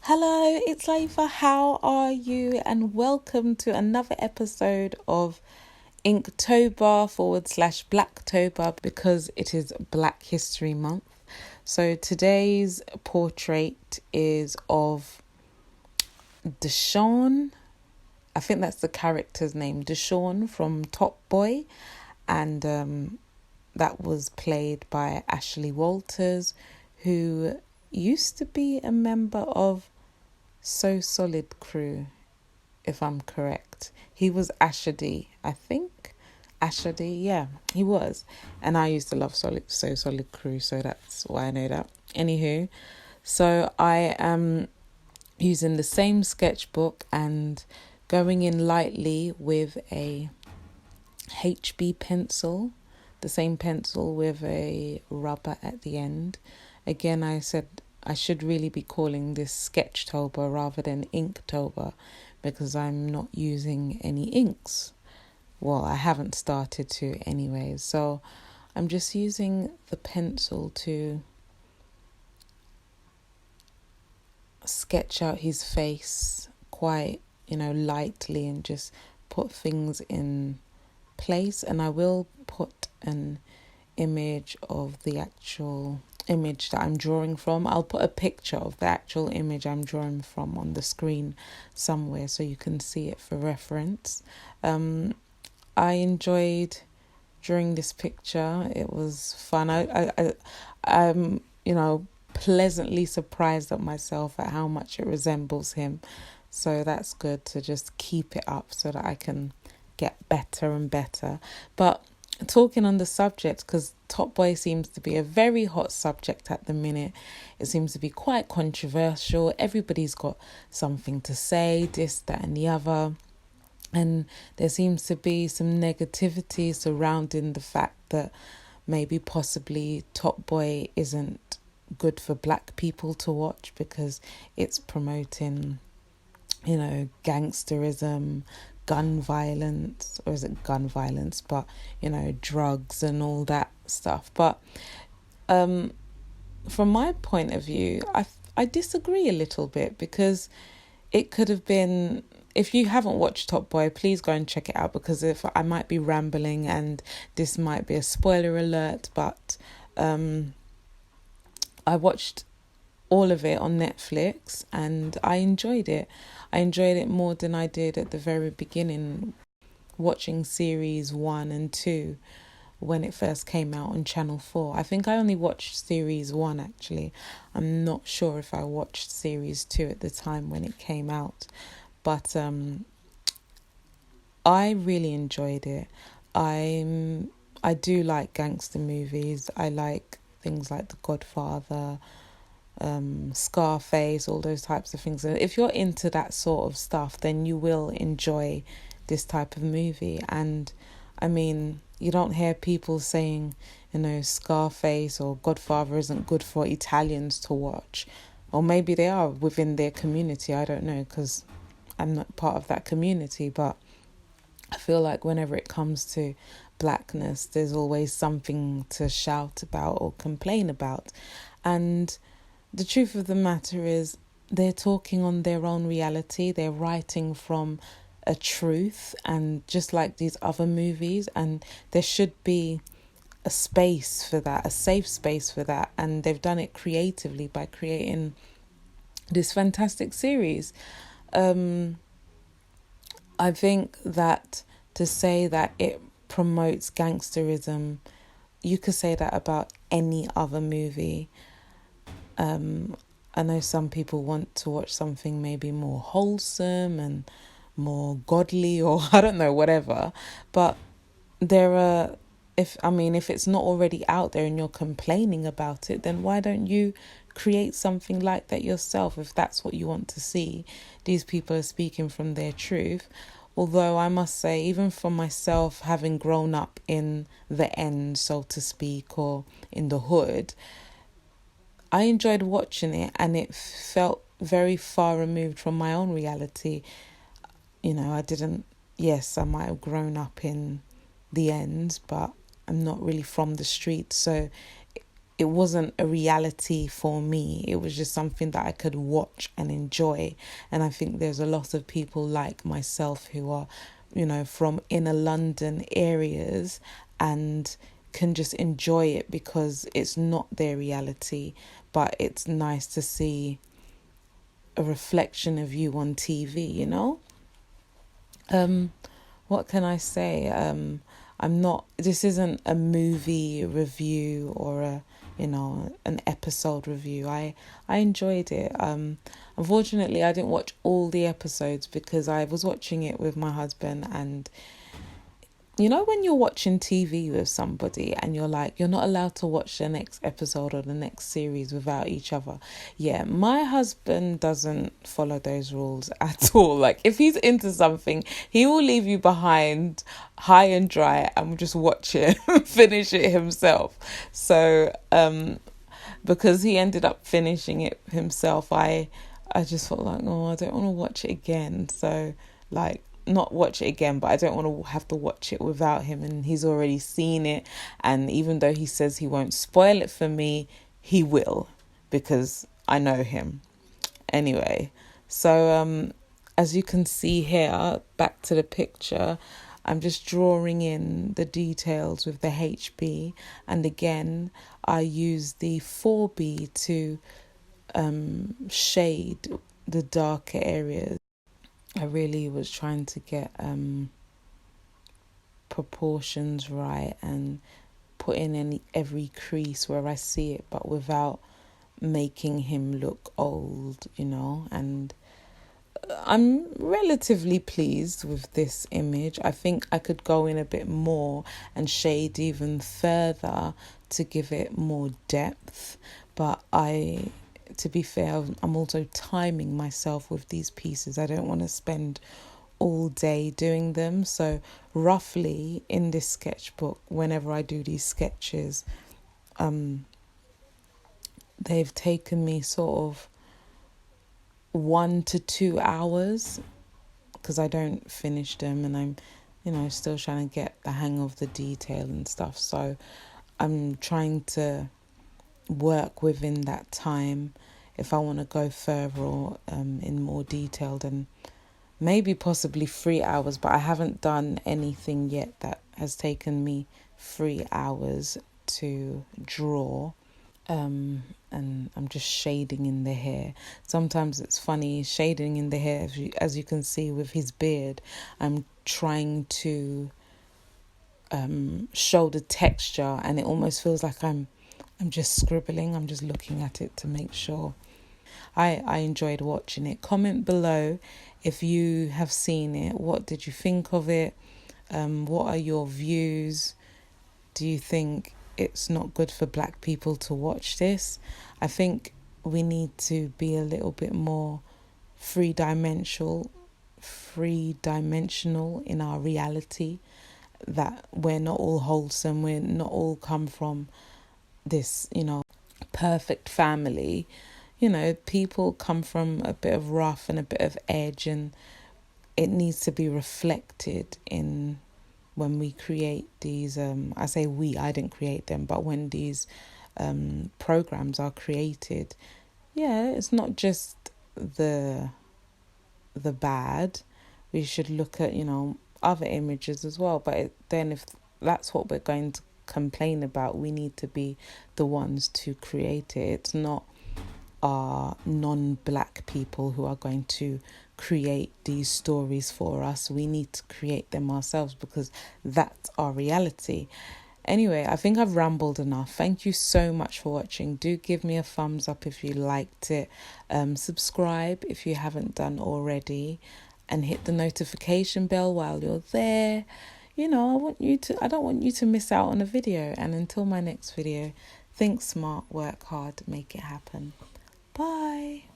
Hello, it's Layefa. How are you? And welcome to another episode of Inktober / Blacktober because it is Black History Month. So today's portrait is of Deshawn. I think that's the character's name, Deshawn from Top Boy. And that was played by Ashley Walters, who used to be a member of So Solid crew, if I'm correct. He was Ashady, I think. Ashady, yeah, he was. And I used to love So Solid crew, so that's why I know that. Anywho, so I am using the same sketchbook and going in lightly with a HB pencil, the same pencil with a rubber at the end. Again, I said I should really be calling this Sketchtober rather than Inktober because I'm not using any inks. Well, I haven't started to anyway. So I'm just using the pencil to sketch out his face quite, lightly and just put things in place. And I will put an image of the actual image that I'm drawing from. I'll put a picture of the actual image I'm drawing from on the screen somewhere so you can see it for reference. I enjoyed drawing this picture. It was fun. I'm pleasantly surprised at myself at how much it resembles him. So that's good to just keep it up so that I can get better and better. But talking on the subject, because Top Boy seems to be a very hot subject at the minute. It seems to be quite controversial. Everybody's got something to say, this, that, and the other. And there seems to be some negativity surrounding the fact that maybe possibly Top Boy isn't good for black people to watch because it's promoting, gangsterism, gun violence, or is it gun violence, but drugs and all that stuff. But from my point of view, I disagree a little bit because it could have been, if you haven't watched Top Boy, please go and check it out because if I might be rambling and this might be a spoiler alert, but I watched all of it on Netflix and I enjoyed it. I enjoyed it more than I did at the very beginning, watching series 1 and 2 when it first came out on Channel 4. I think I only watched series 1 actually. I'm not sure if I watched series 2 at the time when it came out. But I really enjoyed it. I do like gangster movies. I like things like The Godfather, Scarface, all those types of things. And if you're into that sort of stuff, then you will enjoy this type of movie. And I mean, you don't hear people saying, Scarface or Godfather isn't good for Italians to watch. Or maybe they are within their community. I don't know because I'm not part of that community. But I feel like whenever it comes to blackness, there's always something to shout about or complain about. And the truth of the matter is they're talking on their own reality. They're writing from a truth, and just like these other movies, and there should be a space for that, a safe space for that. And they've done it creatively by creating this fantastic series. I think that to say that it promotes gangsterism, you could say that about any other movie. I know some people want to watch something maybe more wholesome and more godly, or I don't know, whatever. But there are, if it's not already out there and you're complaining about it, then why don't you create something like that yourself if that's what you want to see? These people are speaking from their truth. Although I must say, even for myself, having grown up in the end, so to speak, or in the hood, I enjoyed watching it and it felt very far removed from my own reality. I might have grown up in the end, but I'm not really from the street. So it wasn't a reality for me. It was just something that I could watch and enjoy. And I think there's a lot of people like myself who are, from inner London areas and can just enjoy it because it's not their reality, but it's nice to see a reflection of you on TV, What can I say? This isn't a movie review or an episode review. I enjoyed it. Unfortunately, I didn't watch all the episodes because I was watching it with my husband, and when you're watching TV with somebody and you're not allowed to watch the next episode or the next series without each other. Yeah, my husband doesn't follow those rules at all. Like, if he's into something, he will leave you behind high and dry and will just watch it and finish it himself. So, because he ended up finishing it himself, I just felt like, I don't want to watch it again. So, not watch it again, but I don't want to have to watch it without him, and he's already seen it, and even though he says he won't spoil it for me, he will, because I know him. Anyway, so as you can see here, back to the picture, I'm just drawing in the details with the HB, and again I use the 4B to shade the darker areas. I really was trying to get proportions right and put in every crease where I see it, but without making him look old, and I'm relatively pleased with this image. I think I could go in a bit more and shade even further to give it more depth, but to be fair, I'm also timing myself with these pieces. I don't want to spend all day doing them. So roughly in this sketchbook, whenever I do these sketches, they've taken me sort of 1 to 2 hours because I don't finish them, and I'm, still trying to get the hang of the detail and stuff. So I'm trying to work within that time if I want to go further or in more detail, then maybe possibly 3 hours, but I haven't done anything yet that has taken me 3 hours to draw. And I'm just shading in the hair. Sometimes it's funny shading in the hair, as you can see with his beard. I'm trying to show the texture, and it almost feels like I'm just scribbling. I'm just looking at it to make sure. I enjoyed watching it. Comment below if you have seen it. What did you think of it? What are your views? Do you think it's not good for Black people to watch this? I think we need to be a little bit more three-dimensional in our reality, that we're not all wholesome, we're not all come from this, perfect family. People come from a bit of rough and a bit of edge, and it needs to be reflected in when we create these, I say we, I didn't create them, but when these programs are created, it's not just the bad. We should look at, other images as well. But then if that's what we're going to complain about, we need to be the ones to create it. It's not our non-Black people who are going to create these stories for us. We need to create them ourselves because that's our reality. Anyway, I think I've rambled enough. Thank you so much for watching. Do give me a thumbs up if you liked it. Subscribe if you haven't done already, and hit the notification bell while you're there. I don't want you to miss out on a video. And until my next video, think smart, work hard, make it happen. Bye.